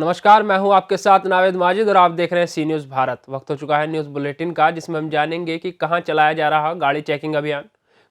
नमस्कार, मैं हूं आपके साथ नावेद माजिद और आप देख रहे हैं सी न्यूज़ भारत। वक्त हो चुका है न्यूज़ बुलेटिन का, जिसमें हम जानेंगे कि कहां चलाया जा रहा गाड़ी चेकिंग अभियान,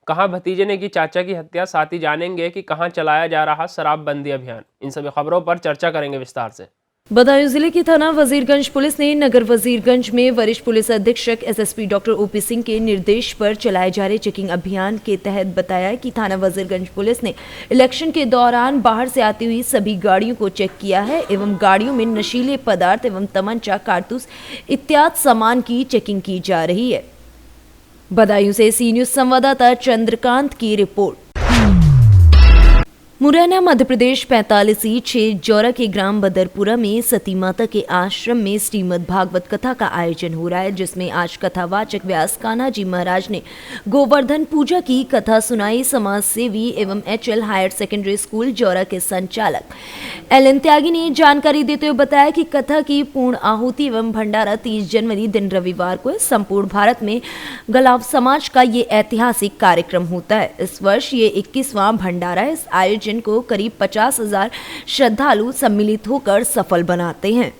कहां भतीजे ने की चाचा की हत्या, साथ ही जानेंगे कि कहां चलाया जा रहा शराबबंदी अभियान। इन सभी खबरों पर चर्चा करेंगे विस्तार से। बदायूं जिले की थाना वजीरगंज पुलिस ने नगर वजीरगंज में वरिष्ठ पुलिस अधीक्षक एसएसपी डॉक्टर ओपी सिंह के निर्देश पर चलाए जा रहे चेकिंग अभियान के तहत बताया कि थाना वजीरगंज पुलिस ने इलेक्शन के दौरान बाहर से आती हुई सभी गाड़ियों को चेक किया है एवं गाड़ियों में नशीले पदार्थ एवं तमंचा, कारतूस इत्यादि सामान की चेकिंग की जा रही है। बदायूं से सी न्यूज़ संवाददाता चंद्रकांत की रिपोर्ट। मुरैना मध्य प्रदेश 45E6 जौरा के ग्राम बदरपुरा में सती माता के आश्रम में श्रीमद् भागवत कथा का आयोजन हो रहा है, जिसमें आज कथावाचक व्यास कान्हा जी महाराज ने गोवर्धन पूजा की कथा सुनाई। समाज सेवी एवं HL higher secondary school Jaura के संचालक LN त्यागी ने जानकारी देते हुए बताया कि कथा की पूर्ण आहुति एवं भंडारा 30 जनवरी दिन रविवार को संपूर्ण भारत में गलाव समाज का ये ऐतिहासिक कार्यक्रम होता है। इस वर्ष ये 21वां भंडारा है। इस आयोजन को करीब 50,000 श्रद्धालु सम्मिलित होकर सफल बनाते हैं।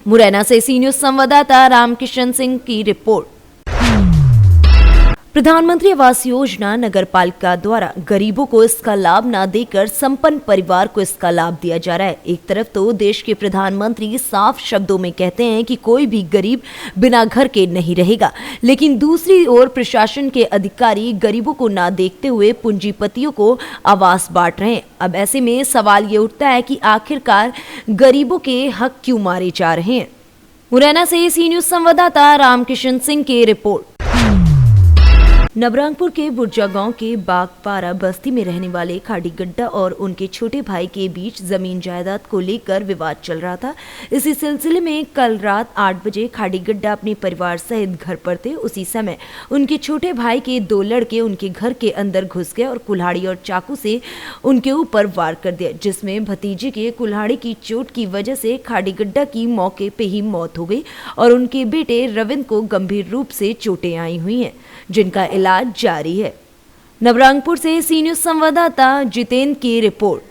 मुरैना से सी न्यूज़ संवाददाता रामकिशन सिंह की रिपोर्ट। प्रधानमंत्री आवास योजना नगर पालिका द्वारा गरीबों को इसका लाभ न देकर संपन्न परिवार को इसका लाभ दिया जा रहा है। एक तरफ तो देश के प्रधानमंत्री साफ शब्दों में कहते हैं कि कोई भी गरीब बिना घर के नहीं रहेगा, लेकिन दूसरी ओर प्रशासन के अधिकारी गरीबों को न देखते हुए पूंजीपतियों को आवास बांट रहे हैं। अब ऐसे में सवाल ये उठता है कि आखिरकार गरीबों के हक क्यों मारे जा रहे हैं। मुरैना से सी न्यूज़ संवाददाता रामकिशन सिंह की रिपोर्ट। नवरंगपुर के बुर्जा गांव के बागपारा बस्ती में रहने वाले खाड़ी गड्ढा और उनके छोटे भाई के बीच जमीन जायदाद को लेकर विवाद चल रहा था। इसी सिलसिले में कल रात 8 बजे खाड़ी गड्ढा अपने परिवार सहित घर पर थे। उसी समय उनके छोटे भाई के 2 लड़के उनके घर के अंदर घुस गए और कुल्हाड़ी और चाकू से उनके ऊपर वार कर दिया, जिसमें भतीजे के कुल्हाड़ी की चोट की वजह से खाड़ी गड्ढा की मौके पे ही मौत हो गई और उनके बेटे रविंद्र को गंभीर रूप से चोटें आई हुई हैं, जिनका इलाज जारी है। नवरंगपुर से सी न्यूज़ संवाददाता जितेंद्र की रिपोर्ट।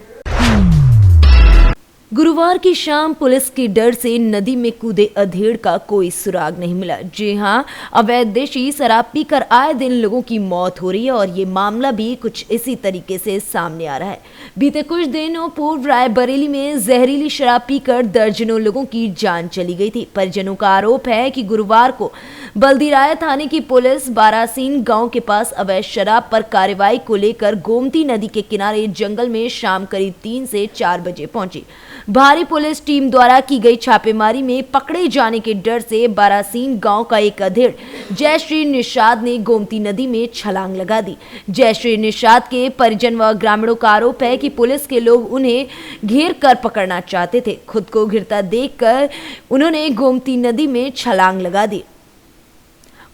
गुरुवार की शाम पुलिस के डर से नदी में कूदे अधेड़ का कोई सुराग नहीं मिला। जी हां, अवैध देशी शराब पीकर आए दिन लोगों की मौत हो रही है और ये मामला भी कुछ इसी तरीके से सामने आ रहा है। बीते कुछ दिनों पूर्व रायबरेली में जहरीली शराब पीकर दर्जनों लोगों की जान चली गई थी। परिजनों का आरोप है कि गुरुवार को बल्दीराय थाने की पुलिस बारासीन गांव के पास अवैध शराब पर कार्रवाई को लेकर गोमती नदी के किनारे जंगल में शाम करीब 3 से 4 बजे पहुंची। भारी पुलिस टीम द्वारा की गई छापेमारी में पकड़े जाने के डर से बारासीन गांव का एक अधेड़ जयश्री निषाद ने गोमती नदी में छलांग लगा दी। जयश्री निषाद के परिजन व ग्रामीणों का आरोप है कि पुलिस के लोग उन्हें घेर कर पकड़ना चाहते थे। खुद को घिरता देखकर उन्होंने गोमती नदी में छलांग लगा दी।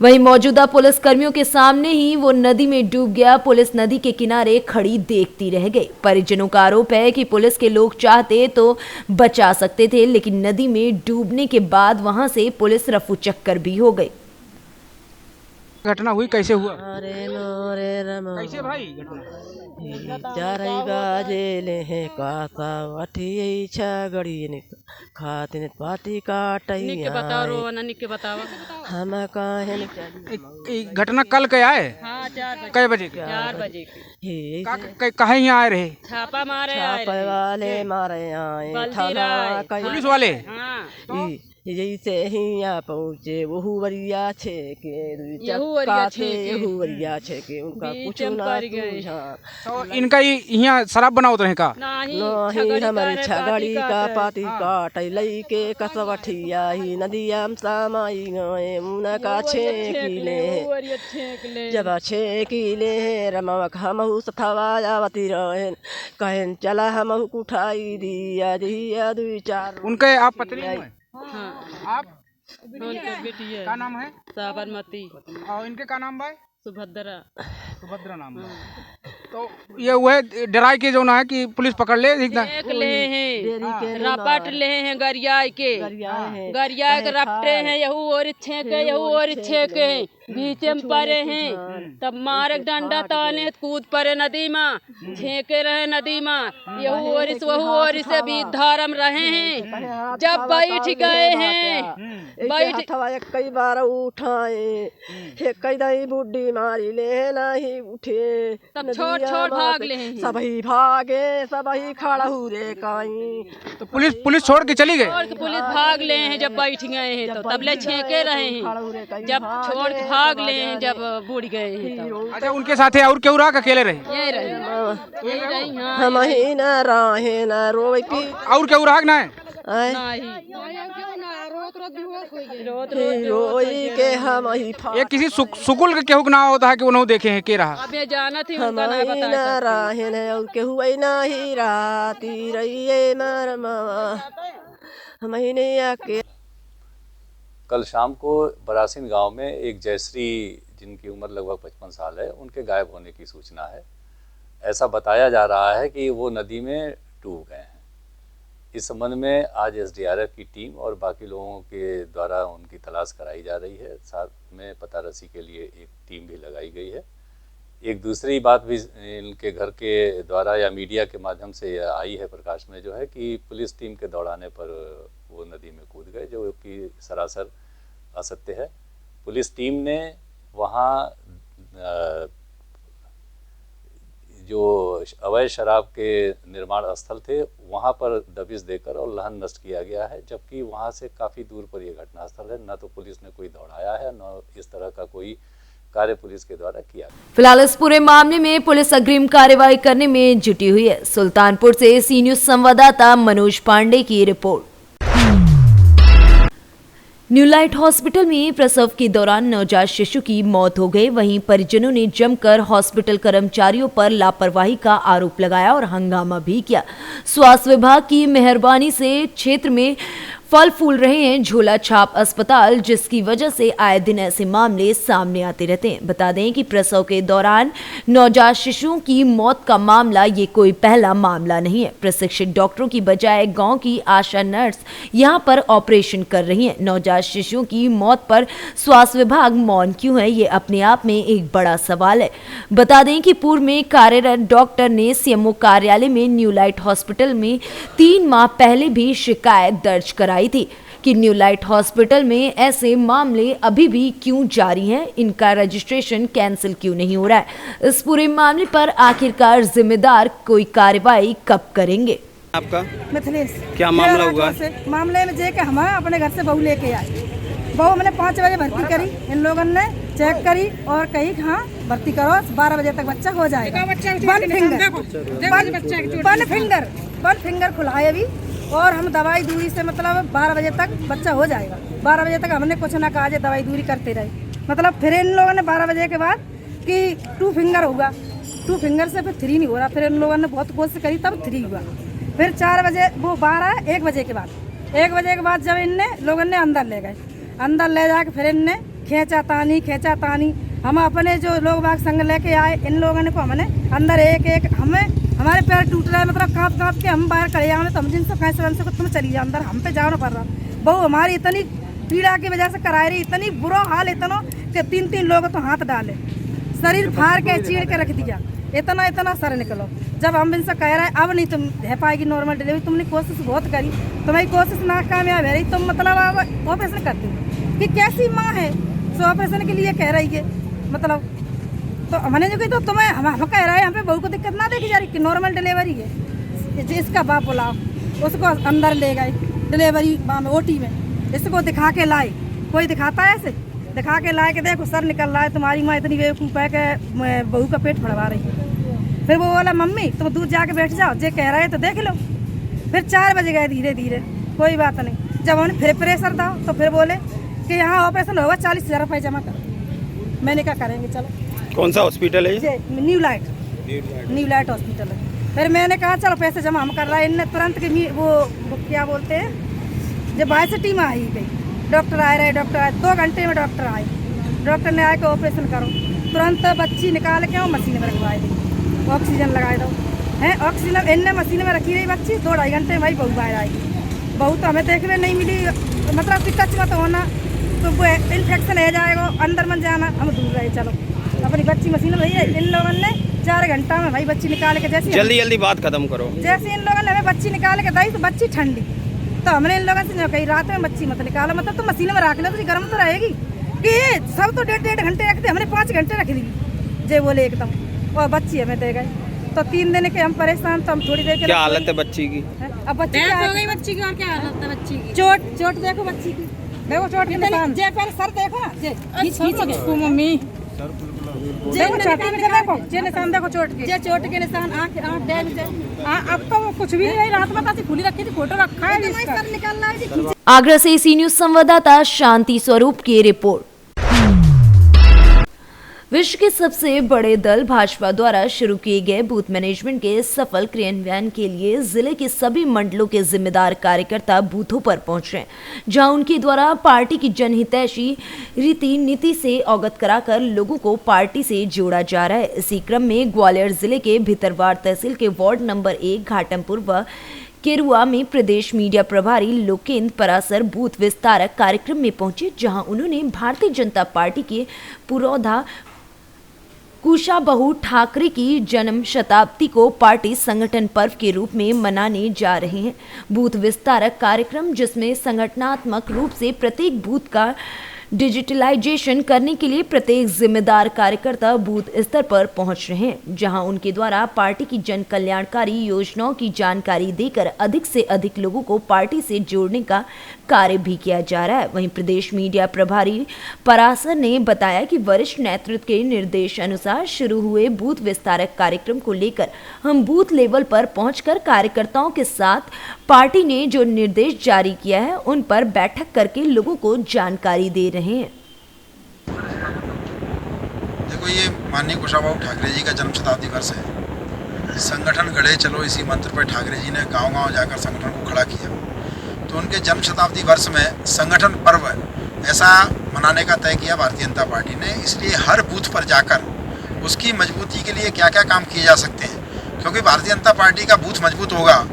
वहीं मौजूदा पुलिस कर्मियों के सामने ही वो नदी में डूब गया। पुलिस नदी के किनारे खड़ी देखती रह गई। परिजनों का आरोप है कि पुलिस के लोग चाहते तो बचा सकते थे, लेकिन नदी में डूबने के बाद वहां से पुलिस रफू चक्कर भी हो गई। घटना हुई, कैसे हुआ? अरे मोरे रमो कैसे भाई घटना? चारई बाजे ले है कासा वठी इच्छा गड़ी ने खातिन पाती काटई निके बताओ रोना, निके बताओ। हम काहे घटना कल के आए? हाँ, 4 बजे। कै बजे के? 4 बजे की। कहे यहाँ आए रहे? छापा मारे आए छापे रहे। वाले मारे आए थाना बल्दीराय। पुलिस वाले? हाँ। जैसे ही यहाँ पहुँचे वहू वरिया छे के यहू वरिया छे के। यहू वरिया छे के उनका बीच कुछ में ना पड़ गए। तो इनका यहाँ शराब बनावत रहे का? नहीं, नहीं हमारी छगड़ी छगड़ी का पाती हाँ। काट लई के कसवठिया ही नदिया समाई गए उनका छेकिले जब छेकिले रमक हमहु सथवायावती रहे कहन चला हमहु कुठाई दिया दिया 2-4 उनके आप पत्नी हैं? हाँ। आप? उनके बेटी है। क्या नाम है? साबरमती। और इनके क्या नाम भाई? सुभद्रा। सुभद्रा नाम है। तो ये वह डराई के जो ना है कि पुलिस पकड़ ले देख ले हैं, रपट ले हैं गरिया के गरिया है गरिया के रपटे हैं, यहू और छेके यहू और छेके हैं। बीच में परे हैं तब मारक डंडा ताने कूद परे नदी में छेके रहे नदी में यहू ओरिस वहू ओरिस से भी धारम रहे हैं। जब बैठ गए हैं बैठ कई बार उठाए कई दही बुड्ढी मारी ले नहीं उठे तब छोड़ छोड़ भाग ले हैं। सबही भागे सबही खड़ा हुए काई। तो पुलिस छोड़ के चली गई। छोड़ के पुलिस भाग ले हैं जब बैठ गए हैं तो तब ले छेके रहे हैं। जब छोड़ के भाग ले हैं जब बुड़ गए हैं तब। अच्छा उनके साथ है और क्यों रहा अकेले रहे? यही रही हाँ हम ही न रहे न रोई पी और क्यों रहा ना है? रोई के हम ही ये किसी सुकुल के केहू ना होता है कि उन्होंने देखे हैं के रहा। अब ये जाना थी हम उनका नहीं ही न बताया। रहे न और के हुए नहीं राती रहिए मर मामा हम ही नहीं आके। कल शाम को बरासिन गांव में एक जयश्री जिनकी उम्र लगभग 55 साल है उनके गायब होने की सूचना है। ऐसा बताया जा रहा है कि वो नदी में डूब गए हैं। इस संबंध में आज एसडीआरएफ की टीम और बाकी लोगों के द्वारा उनकी तलाश कराई जा रही है। साथ में पता रसी के लिए एक टीम भी लगाई गई है। एक दूसरी बात भी इनके घर के द्वारा या मीडिया के माध्यम से आई है प्रकाश में जो है कि पुलिस टीम के दौड़ाने पर वो नदी में कूद गए, जो कि सरासर असत्य है। पुलिस टीम ने वहाँ जो अवैध शराब के निर्माण स्थल थे वहाँ पर दबिश देकर और लहन नष्ट किया गया है, जबकि वहाँ से काफ़ी दूर पर यह घटनास्थल है। न तो पुलिस ने कोई दौड़ाया है न इस तरह का कोई कार्य पुलिस के द्वारा किया। फिलहाल इस पूरे मामले में पुलिस अग्रिम कार्रवाई करने में जुटी हुई है। सुल्तानपुर से सी न्यूज संवाददाता मनोज पांडे की रिपोर्ट। न्यू लाइट हॉस्पिटल में प्रसव के दौरान नवजात शिशु की मौत हो गई। वहीं परिजनों ने जमकर हॉस्पिटल कर्मचारियों पर लापरवाही का आरोप लगाया और हंगामा भी किया। स्वास्थ्य विभाग की मेहरबानी से क्षेत्र में फल फूल रहे हैं झोला छाप अस्पताल, जिसकी वजह से आए दिन ऐसे मामले सामने आते रहते हैं। बता दें कि प्रसव के दौरान नवजात शिशुओं की मौत का मामला ये कोई पहला मामला नहीं है। प्रशिक्षित डॉक्टरों की बजाय गांव की आशा नर्स यहां पर ऑपरेशन कर रही हैं। नवजात शिशुओं की मौत पर स्वास्थ्य विभाग मौन क्यों है, ये अपने आप में एक बड़ा सवाल है। बता दें कि पूर्व में कार्यरत डॉक्टर ने सीएमओ कार्यालय में न्यू लाइट हॉस्पिटल में 3 माह पहले भी शिकायत दर्ज कराई थी कि न्यू लाइट हॉस्पिटल में ऐसे मामले अभी भी क्यों जारी हैं, इनका रजिस्ट्रेशन कैंसिल क्यों नहीं हो रहा है। इस पूरे मामले पर आखिरकार जिम्मेदार कोई कार्रवाई कब करेंगे। आपका मिथिलेश क्या मामला हुआ? मामले में जे के हम अपने घर से बहू लेके आए। बहू हमने 5 बजे भर्ती करी, इन लोगों ने चेक करी और कही हाँ भर्ती करो 12 बजे तक बच्चा हो जाएगा। वन फिंगर खुलाए अभी और हम दवाई दूरी से मतलब 12 बजे तक बच्चा हो जाएगा। 12 बजे तक हमने कुछ ना कहा, दवाई दूरी करते रहे। मतलब फिर इन लोगों ने 12 बजे के बाद कि 2 फिंगर होगा, 2 फिंगर से फिर 3 नहीं हो रहा। फिर इन लोगों ने बहुत कोशिश करी तब 3 हुआ। फिर 4 बजे वो 12 1 बजे के बाद 1 बजे के बाद जब इनने लोगों ने अंदर ले गए, अंदर ले जाके फिर इनने खींचा तानी हम अपने जो लोग बाग संग लेके आए, इन लोगों ने को हमने अंदर एक हमें हमारे पैर टूट रहे, मतलब काँप के हम बाहर खड़े आए। तो हम जिनसे फैसला हमसे तुम चली जाओ अंदर, हम पे जाना पड़ रहा। बहू हमारी इतनी पीड़ा की वजह से कराए रही, इतनी बुरा हाल इतना कि 3 लोग तो हाथ डाले, शरीर फाड़ के चीड़ के रख दिया, इतना सर निकलो। जब हम इनसे कह रहे हैं अब नहीं तुम रह पाएगी नॉर्मल डिलीवरी, तुमने कोशिश बहुत करी, तुम्हारी कोशिश नाकामयाब है रही, तुम मतलब अब ऑपरेशन करती हो कि कैसी माँ है जो ऑपरेशन के लिए कह रही है। मतलब तो हमने जो कही तो तुम्हें हम कह रहे हैं यहाँ पे बहू को दिक्कत ना देखी जा रही कि नॉर्मल डिलीवरी है। जिसका बाप बुलाओ उसको अंदर ले गए डिलीवरी में ओटी में, इसको दिखा के लाए, कोई दिखाता है ऐसे दिखा के लाए कि देखो सर निकल रहा है, तुम्हारी माँ इतनी बेवकूफ़ है कि बहू का पेट फड़वा रही है। फिर वो बोला मम्मी तुम दूर जाके बैठ जाओ, जे कह रहे हैं तो देख लो। फिर 4 बजे गए धीरे धीरे, कोई बात नहीं। जब हमने फिर प्रेशर था तो फिर बोले कि यहाँ ऑपरेशन होगा 40,000 रुपये जमा करो। मैंने क्या करेंगे चलो। कौन सा हॉस्पिटल है ये? न्यू लाइट हॉस्पिटल है। फिर मैंने कहा चलो पैसे जमा हम कर रहा है। इनने तुरंत के वो क्या बोलते हैं जब बाहर से टीम आई गई, डॉक्टर आए रहे, डॉक्टर आए 2 घंटे में डॉक्टर आए, डॉक्टर ने आके ऑपरेशन करो, तुरंत बच्ची निकाल के मशीन में रखवाए दी, ऑक्सीजन लगाए दो है। ऑक्सीजन इनने मशीन में रखी रही बच्ची, 2-2.5 घंटे में भाई बहू बाहर आएगी। बहू तो हमें देखने नहीं मिली, मतलब उसकी टच में तो होना तो वो इन्फेक्शन है जाएगा, अंदर मन जाना, हम दूर रहे। चलो अपनी बच्ची मशीन में भैया इन लोगों ने 4 घंटा में भाई बच्ची निकाल के जल्दी बात खत्म करो। जैसे इन लोगों ने हमें बच्ची निकाल के दी तो बच्ची ठंडी, तो हमने इन लोगों से कही रात में बच्ची मत निकालो, मतलब तो मशीन में रख लो तो गर्म तो रहेगी कि सब तो 1.5 घंटे रखते, हमने 5 घंटे रख दी जे बोले एकदम, और बच्ची हमें दे गए। तो 3 दिन के हम परेशान, तो हम थोड़ी देर के क्या हालत है बच्ची की? अब बच्ची हो गई बच्ची की, और क्या हालत है बच्ची की? चोट देखो बच्ची की, देखो चोट के निशान, जे पहले सर देखो ना, जे खींच के मम्मी देखो छाती में देखो, जे निशान देखो चोट के, जे चोट के निशान, आंख डैमेज है। अब तो कुछ भी नहीं, रात में तो खुली रखी थी, फोटो रखा है, सर निकल रहा है। आगरा से सी न्यूज संवाददाता शांति स्वरूप की रिपोर्ट। विश्व के सबसे बड़े दल भाजपा द्वारा शुरू किए गए बूथ मैनेजमेंट के सफल क्रियान्वयन के लिए जिले के सभी मंडलों के जिम्मेदार कार्यकर्ता बूथों पर पहुंचे, जहां उनके द्वारा पार्टी की जनहितैषी रीति नीति से अवगत कराकर लोगों को पार्टी से जोड़ा जा रहा है। इसी क्रम में ग्वालियर जिले के भितरवाड़ तहसील के वार्ड नंबर 1 घाटमपुर व केरुआ में प्रदेश मीडिया प्रभारी लोकेंद्र परासर बूथ विस्तारक कार्यक्रम में पहुंचे, जहां उन्होंने भारतीय जनता पार्टी के पुरोधा कुशाबहू ठाकरे की जन्म शताब्दी को पार्टी संगठन पर्व के रूप में मनाने जा रहे हैं। बूथ विस्तारक कार्यक्रम, जिसमें संगठनात्मक रूप से प्रत्येक बूथ का डिजिटलाइजेशन करने के लिए प्रत्येक जिम्मेदार कार्यकर्ता बूथ स्तर पर पहुंच रहे हैं, जहां उनके द्वारा पार्टी की जन कल्याणकारी योजनाओं की जानकारी देकर अधिक से अधिक लोगों को पार्टी से जोड़ने का कार्य भी किया जा रहा है। वहीं प्रदेश मीडिया प्रभारी परासर ने बताया कि वरिष्ठ नेतृत्व के निर्देश अनुसार शुरू हुए बूथ विस्तारक कार्यक्रम को लेकर हम बूथ लेवल पर पहुंचकर कार्यकर्ताओं के साथ पार्टी ने जो निर्देश जारी किया है उन पर बैठक करके लोगों को जानकारी दे रहे हैं। देखो, ये माननीय कुशाबाहू ठाकरे जी का जन्म शताब्दी वर्ष है। संगठन गढ़े चलो इसी मंत्र पर ठाकरे जी ने गांव-गांव जाकर संगठन को खड़ा किया, तो उनके जन्म शताब्दी वर्ष में संगठन पर्व ऐसा मनाने का तय किया भारतीय जनता पार्टी ने। इसलिए हर बूथ पर जाकर उसकी मजबूती के लिए क्या क्या काम किए जा सकते हैं, क्योंकि भारतीय जनता पार्टी का बूथ मजबूत होगा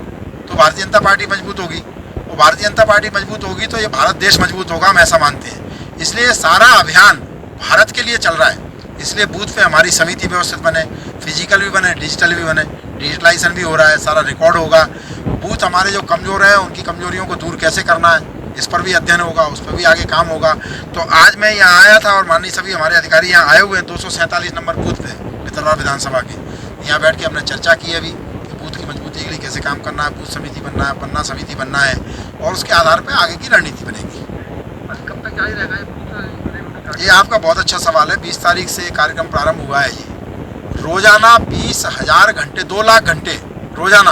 तो भारतीय जनता पार्टी मजबूत होगी, और भारतीय जनता पार्टी मजबूत होगी तो ये भारत देश मजबूत होगा, हम ऐसा मानते हैं। इसलिए सारा अभियान भारत के लिए चल रहा है। इसलिए बूथ पे हमारी समिति व्यवस्थित बने, फिजिकल भी बने, डिजिटल भी बने, डिजिटलाइजेशन भी हो रहा है, सारा रिकॉर्ड होगा। बूथ हमारे जो कमज़ोर हैं उनकी कमजोरियों को दूर कैसे करना है, इस पर भी अध्ययन होगा, उस पर भी आगे काम होगा। तो आज मैं यहाँ आया था और माननीय सभी हमारे अधिकारी यहाँ आए हुए हैं 247 नंबर बूथ पे भितरवाड़ विधानसभा के। यहाँ बैठ के हमने चर्चा की अभी कि बूथ की मजबूती के लिए कैसे काम करना है, बूथ समिति बनना है, पन्ना समिति बनना है, और उसके आधार पर आगे की रणनीति बनेगी। कब तक जारी रहेगा ये आपका बहुत अच्छा सवाल है। 20 तारीख से कार्यक्रम प्रारंभ हुआ है। ये रोजाना 20,000 घंटे, 2 लाख घंटे रोजाना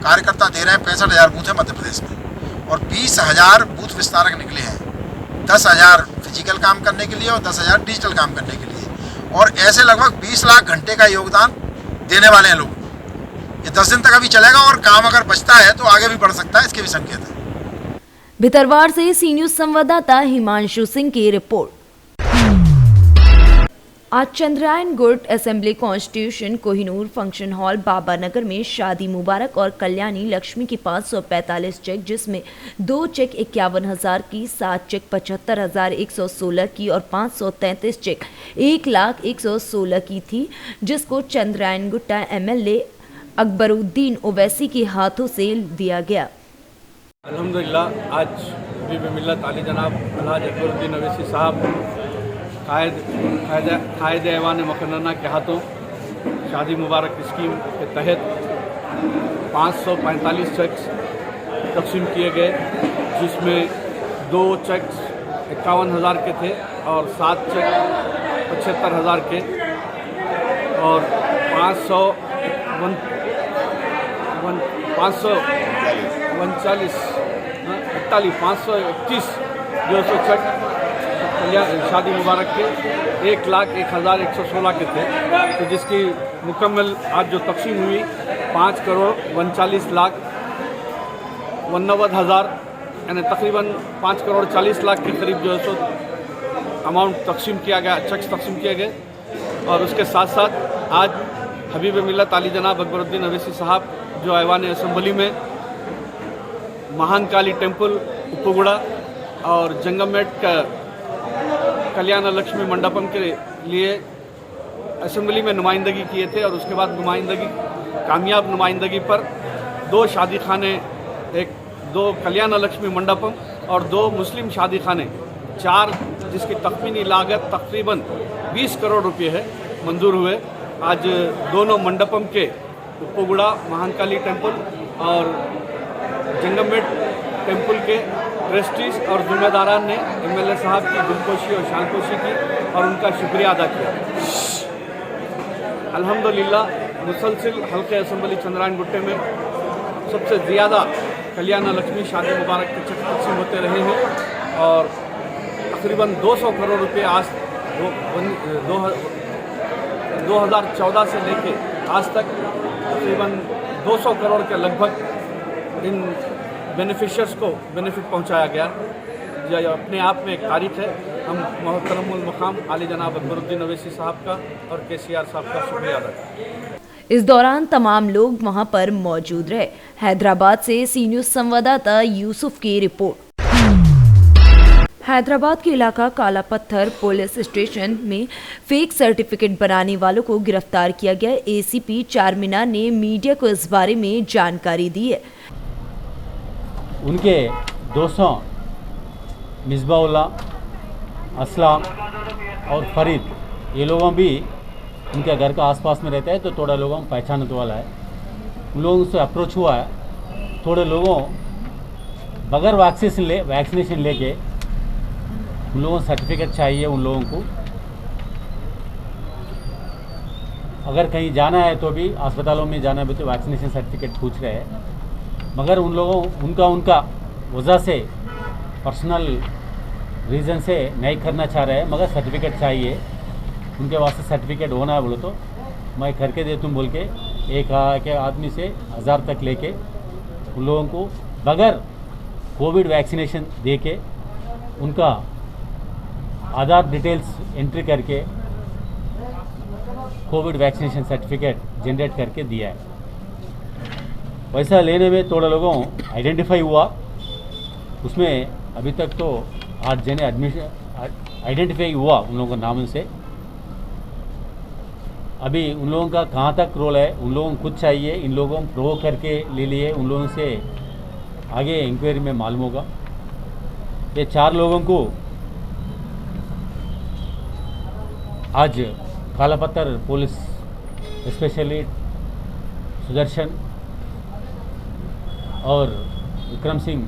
कार्यकर्ता दे रहे हैं। 65,000 बूथ है मध्य प्रदेश में, और 20,000 बूथ विस्तारक निकले हैं। 10,000 फिजिकल काम करने के लिए और 10,000 डिजिटल काम करने के लिए, और ऐसे लगभग 20 लाख घंटे का योगदान देने वाले हैं लोग। ये 10 दिन तक अभी चलेगा, और काम अगर बचता है तो आगे भी बढ़ सकता है, इसके भी संकेत है। भितरवाड़ से सी न्यूज संवाददाता हिमांशु सिंह की रिपोर्ट। आज Chandrayangutta assembly constitution Kohinoor function hall Baba Nagar में शादी मुबारक और कल्याणी लक्ष्मी की 545 चेक, जिसमें 2 चेक 51,000 की, 7 चेक 75,116 की और 533 चेक 1,01,16 की थी, जिसको चंद्रायन गुट्टा MLA अकबरुद्दीन ओवैसी के हाथों से दिया गया। अल्हम्दुलिल्लाह आज हबीब मिल्लत आली जनाब अलहाज अकबरुद्दीन ओवैसी साहब कायद ऐवान मुकर्रना के हाथों शादी मुबारक स्कीम के तहत 545 चेक्स तकसीम किए गए, जिसमें 2 चेक्स 51,000 के थे और 7 चेक 75,000 के, और 521 जो सौ चेक शादी मुबारक के 1,01,116 के थे, तो जिसकी मुकम्मल आज जो तकसीम हुई 5,39,49,000 यानी तकरीबन 5,40,00,000 के करीब जो है सो अमाउंट तकसीम किया गया, चेक्स तकसीम किए गए। और उसके साथ साथ आज हबीब मिल्लत आली जनाब अकबरुद्दीन ओवैसी साहब जो ऐवान असम्बली में महान काली टेम्पल उपगुड़ा और जंगम मेट का कल्याण लक्ष्मी मंडपम के लिए असेंबली में नुमाइंदगी किए थे और उसके बाद कामयाब नुमाइंदगी पर 2 शादी खाने, 2 कल्याण लक्ष्मी मंडपम और 2 मुस्लिम शादी खाने, 4 जिसकी तखमीनी लागत तकरीबन 20 करोड़ रुपए है, मंजूर हुए। आज दोनों मंडपम के उप्पुगुड़ा महाकाली टेम्पल और जंगममेट टेम्पल के ट्रस्टीज और जिम्मेदारान ने एमएलए साहब की दिलकोशी और शानकोशी की और उनका शुक्रिया अदा किया। अल्हम्दुलिल्लाह मुसलसिल हल्के असेंबली चंद्रायन गुट्टे में सबसे ज़्यादा कल्याण लक्ष्मी शादी मुबारक के चेक तकसीम होते रहे हैं और तकरीबन 200 करोड़ रुपए आज 2014 से लेके आज तक तकरीबन 200 करोड़ के लगभग इन बेनिफिशियर्स को बेनिफिट पहुंचाया गया। यह अपने आप में एक तारीख है। हम मोहतरमुल मकाम आली जनाब अकबरुद्दीन अवैसी साहब का और केसीआर साहब का शुक्रिया अदा करते हैं। इस दौरान तमाम लोग वहां पर मौजूद रहे। हैदराबाद से सी न्यूज़ संवाददाता यूसुफ की रिपोर्ट। हैदराबाद के इलाका काला पत्थर पुलिस स्टेशन में फेक सर्टिफिकेट बनाने वालों को गिरफ्तार किया गया। एसीपी चारमीनार ने मीडिया को इस बारे में जानकारी दी है। उनके दोस्तों मिसबाउल्ला, असलाम और फरीद, ये लोगों भी उनके घर का आसपास में रहता है, तो थोड़ा लोगों को पहचानने वाला है। उन लोगों से अप्रोच हुआ है। थोड़े लोगों बगैर वैक्सीनेशन लेके उन लोगों को सर्टिफिकेट चाहिए। उन लोगों को अगर कहीं जाना है तो भी अस्पतालों में जाना है तो वैक्सीनेशन सर्टिफिकेट पूछ रहे हैं, मगर उन लोगों उनका वजह से पर्सनल रीज़न से नहीं करना चाह रहे हैं, मगर सर्टिफिकेट चाहिए। उनके वास्ते सर्टिफिकेट होना है बोलो तो मैं करके दे तुम बोल के एक आदमी से 1000 तक लेके उन लोगों को बगैर कोविड वैक्सीनेशन दे के उनका आधार डिटेल्स एंट्री करके कोविड वैक्सीनेशन सर्टिफिकेट जनरेट करके दिया है। पैसा लेने में थोड़ा लोगों आइडेंटिफाई हुआ, उसमें अभी तक तो 8 जने आइडेंटिफाई हुआ उन लोगों के नाम से। अभी उन लोगों का कहाँ तक रोल है उन लोगों को कुछ चाहिए, इन लोगों को प्रो करके ले लिए, उन लोगों से आगे इंक्वायरी में मालूम होगा। ये 4 लोगों को आज काला पत्थर पुलिस स्पेशली सुदर्शन और विक्रम सिंह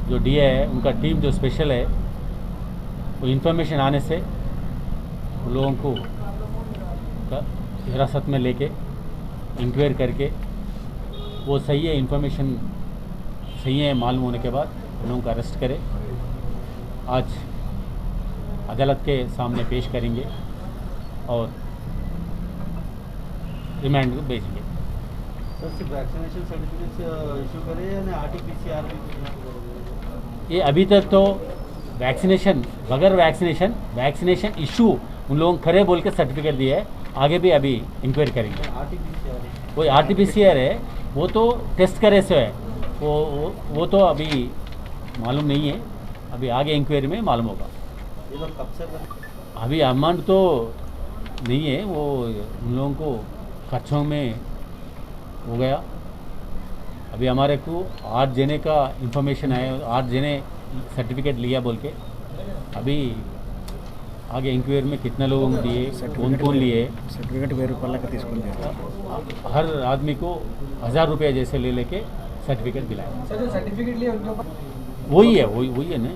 जो डीए है, उनका टीम जो स्पेशल है, वो इन्फॉर्मेशन आने से उन लोगों को हिरासत में लेके इंक्वायर करके वो सही है, इन्फॉर्मेशन सही है मालूम होने के बाद उन लोगों को अरेस्ट करें। आज अदालत के सामने पेश करेंगे और रिमांड को भेजेंगे। वैक्सीनेशन सर्टिफिकेट इशू करें या आरटीपीसीआर भी? ये अभी तक तो वैक्सीनेशन बगैर वैक्सीनेशन इशू उन लोगों करे बोल के सर्टिफिकेट दिया है। आगे भी अभी इंक्वायरी करेंगे। वही आरटीपीसीआर है, वो तो टेस्ट करे से है, वो तो अभी मालूम नहीं है, अभी आगे इंक्वायरी में मालूम होगा। ये लोग कब से अभी अमाउंट तो नहीं है, वो उन लोगों को खर्चों में हो गया। अभी हमारे को 8 जने का इंफॉर्मेशन है, 8 जने सर्टिफिकेट लिया बोल के। अभी आगे इंक्वायरी में कितने लोगों को दिए, कौन लिए सर्टिफिकेट हर आदमी को 1000 रुपये जैसे ले लेके सर्टिफिकेट दिलाया। सर्टिफिकेट लिए वही है ना,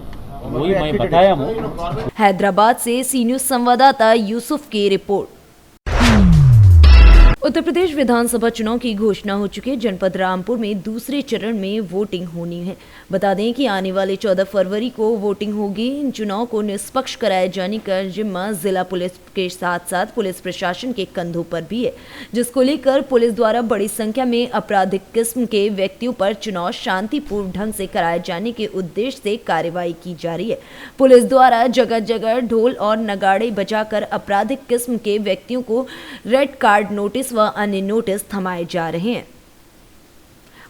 वही मैं बताया हूँ। हैदराबाद से सी न्यूज़ संवाददाता यूसुफ की रिपोर्ट। उत्तर प्रदेश विधानसभा चुनाव की घोषणा हो चुकी है। जनपद रामपुर में दूसरे चरण में वोटिंग होनी है। बता दें कि आने वाले 14 फरवरी को वोटिंग होगी। इन चुनाव को निष्पक्ष कराए जाने का जिम्मा जिला पुलिस के साथ साथ पुलिस प्रशासन के कंधों पर भी है, जिसको लेकर पुलिस द्वारा बड़ी संख्या में आपराधिक किस्म के व्यक्तियों पर चुनाव शांतिपूर्ण ढंग से कराए जाने के उद्देश्य से कार्रवाई की जा रही है। पुलिस द्वारा जगह जगह ढोल और नगाड़े बजाकर आपराधिक किस्म के व्यक्तियों को रेड कार्ड नोटिस व अन्य नोटिस थमाए जा रहे हैं।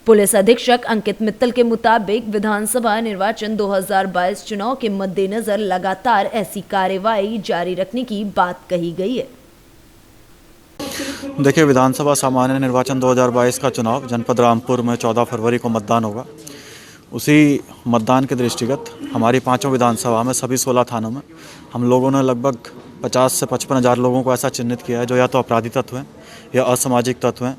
पुलिस अधीक्षक अंकित मित्तल के मुताबिक विधानसभा निर्वाचन 2022 चुनाव के मद्देनजर लगातार ऐसी कार्रवाई जारी रखने की बात कही गई है। देखिए, विधानसभा सामान्य निर्वाचन 2022 का चुनाव जनपद रामपुर में 14 फरवरी को मतदान होगा। उसी मतदान के दृष्टिगत हमारी 5 विधानसभा में सभी 16 थानों में हम लोगों ने लगभग 50 से 55 हज़ार लोगों को ऐसा चिन्हित किया है जो या तो अपराधी तत्व हैं या असामाजिक तत्व हैं,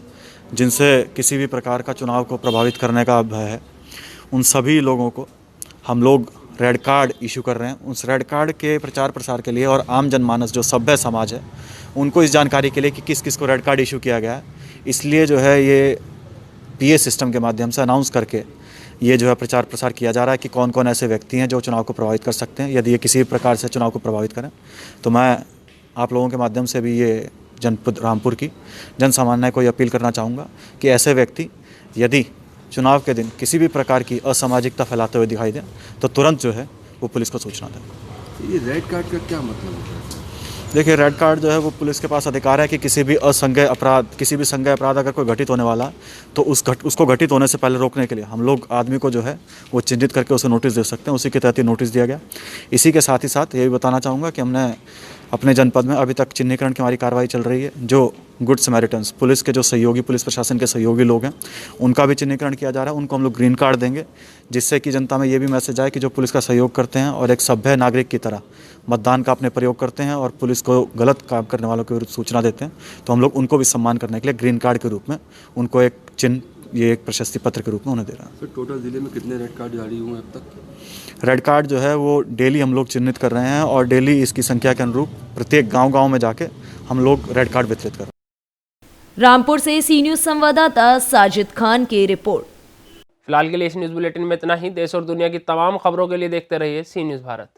जिनसे किसी भी प्रकार का चुनाव को प्रभावित करने का भय है। उन सभी लोगों को हम लोग रेड कार्ड इशू कर रहे हैं। उस रेड कार्ड के प्रचार प्रसार के लिए और आम जनमानस जो सभ्य समाज है उनको इस जानकारी के लिए कि किस किस को रेड कार्ड इशू किया गया है, इसलिए जो है ये PA सिस्टम के माध्यम से अनाउंस करके ये जो है प्रचार प्रसार किया जा रहा है कि कौन कौन ऐसे व्यक्ति हैं जो चुनाव को प्रभावित कर सकते हैं। यदि ये किसी भी प्रकार से चुनाव को प्रभावित करें तो मैं आप लोगों के माध्यम से भी ये जनपद रामपुर की जन सामान्य को ये अपील करना चाहूँगा कि ऐसे व्यक्ति यदि चुनाव के दिन किसी भी प्रकार की असामाजिकता फैलाते हुए दिखाई दें तो तुरंत जो है वो पुलिस को सूचना दें। ये रेड कार्ड का क्या मतलब है? देखिए, रेड कार्ड जो है वो पुलिस के पास अधिकार है कि किसी भी संज्ञेय अपराध अगर कोई घटित होने वाला तो उसको घटित होने से पहले रोकने के लिए हम लोग आदमी को जो है वो चिन्हित करके उसे नोटिस दे सकते हैं। उसी के तहत ही नोटिस दिया गया। इसी के साथ ही साथ ये भी बताना चाहूँगा कि हमने अपने जनपद में अभी तक चिन्हीकरण की हमारी कार्रवाई चल रही है। जो गुड समैरिटन्स पुलिस के जो सहयोगी, पुलिस प्रशासन के सहयोगी लोग हैं, उनका भी चिन्हीकरण किया जा रहा है। उनको हम लोग ग्रीन कार्ड देंगे, जिससे कि जनता में ये भी मैसेज आए कि जो पुलिस का सहयोग करते हैं और एक सभ्य नागरिक की तरह मतदान का अपने प्रयोग करते हैं और पुलिस को गलत काम करने वालों के विरुद्ध सूचना देते हैं, तो हम लोग उनको भी सम्मान करने के लिए ग्रीन कार्ड के रूप में उनको एक चिन्ह, ये एक प्रशस्ति पत्र के रूप में उन्हें दे रहा है। सर, टोटल जिले में कितने रेड कार्ड जारी हुए अब तक? रेड कार्ड जो है वो डेली हम लोग चिन्हित कर रहे हैं और डेली इसकी संख्या के अनुरूप प्रत्येक गांव-गांव में जाके हम लोग रेड कार्ड वितरित कर रहे हैं। रामपुर से सी न्यूज़ संवाददाता साजिद खान की रिपोर्ट। फिलहाल के लिए इस न्यूज़ बुलेटिन में इतना ही। देश और दुनिया की तमाम खबरों के लिए देखते रहिए सी न्यूज़ भारत।